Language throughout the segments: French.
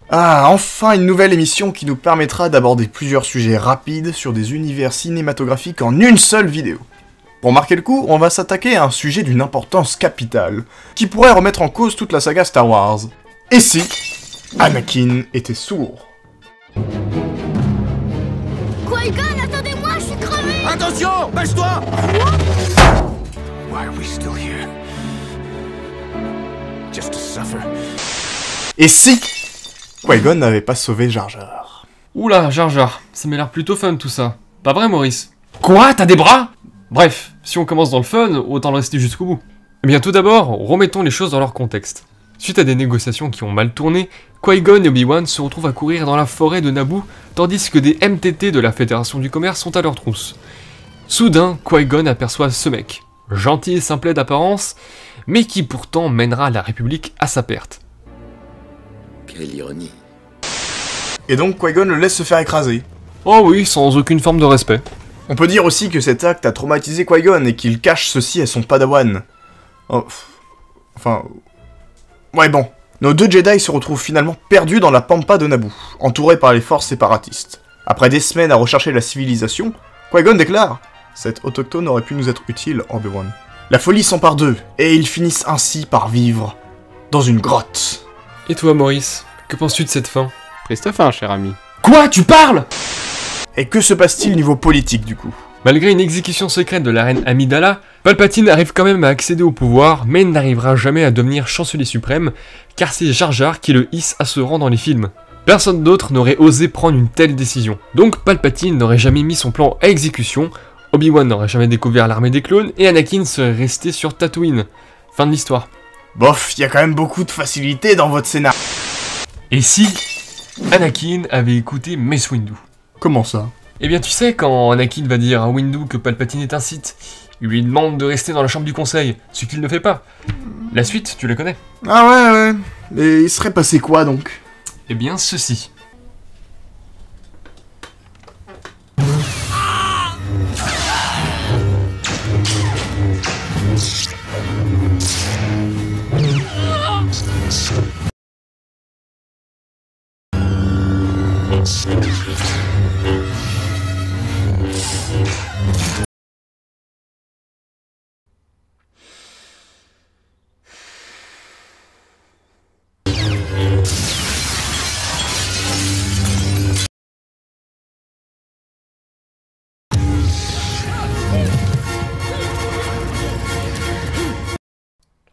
Ah, enfin une nouvelle émission qui nous permettra d'aborder plusieurs sujets rapides sur des univers cinématographiques en une seule vidéo. Pour marquer le coup, on va s'attaquer à un sujet d'une importance capitale, qui pourrait remettre en cause toute la saga Star Wars. Et si Anakin était sourd? Qui-Gon, attendez-moi, je suis crevé! Attention, baisse-toi! Why are we still here? Just to suffer. Et si Qui-Gon n'avait pas sauvé Jar Jar? Oula, Jar Jar, ça m'a l'air plutôt fun tout ça. Pas vrai, Maurice? Quoi? T'as des bras? Bref, si on commence dans le fun, autant le rester jusqu'au bout. Eh bien tout d'abord, remettons les choses dans leur contexte. Suite à des négociations qui ont mal tourné, Qui-Gon et Obi-Wan se retrouvent à courir dans la forêt de Naboo, tandis que des MTT de la Fédération du Commerce sont à leur trousse. Soudain, Qui-Gon aperçoit ce mec, gentil et simplet d'apparence, mais qui pourtant mènera la République à sa perte. Quelle ironie. Et donc Qui-Gon le laisse se faire écraser. Oh oui, sans aucune forme de respect. On peut dire aussi que cet acte a traumatisé Qui-Gon et qu'il cache ceci à son padawan. Oh, enfin... Ouais bon. Nos deux Jedi se retrouvent finalement perdus dans la pampa de Naboo, entourés par les forces séparatistes. Après des semaines à rechercher la civilisation, Qui-Gon déclare « Cet autochtone aurait pu nous être utile, Obi-Wan. » La folie s'empare d'eux, et ils finissent ainsi par vivre dans une grotte. Et toi, Maurice, que penses-tu de cette fin? Triste fin, cher ami. Quoi? Tu parles? Et que se passe-t-il niveau politique du coup? Malgré une exécution secrète de la reine Amidala, Palpatine arrive quand même à accéder au pouvoir, mais n'arrivera jamais à devenir chancelier suprême, car c'est Jar Jar qui le hisse à ce rang dans les films. Personne d'autre n'aurait osé prendre une telle décision. Donc Palpatine n'aurait jamais mis son plan à exécution, Obi-Wan n'aurait jamais découvert l'armée des clones, et Anakin serait resté sur Tatooine. Fin de l'histoire. Bof, y a quand même beaucoup de facilité dans votre scénario. Et si Anakin avait écouté Mace Windu? Comment ça? Eh bien tu sais, quand Anakin va dire à Windu que Palpatine est un Sith, il lui demande de rester dans la chambre du conseil, ce qu'il ne fait pas. La suite, tu la connais? Ah ouais. Et il serait passé quoi donc? Eh bien ceci.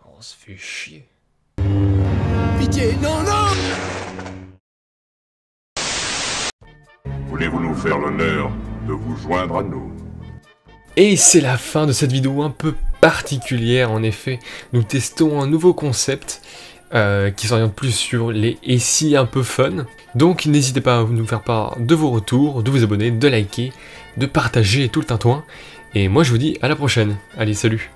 On se fait chier. Pitié, non, non! Voulez-vous nous faire l'honneur de vous joindre à nous? Et c'est la fin de cette vidéo un peu particulière en effet. Nous testons un nouveau concept qui s'oriente plus sur les et si un peu fun. Donc n'hésitez pas à nous faire part de vos retours, de vous abonner, de liker, de partager tout le tintouin. Et moi je vous dis à la prochaine. Allez, salut!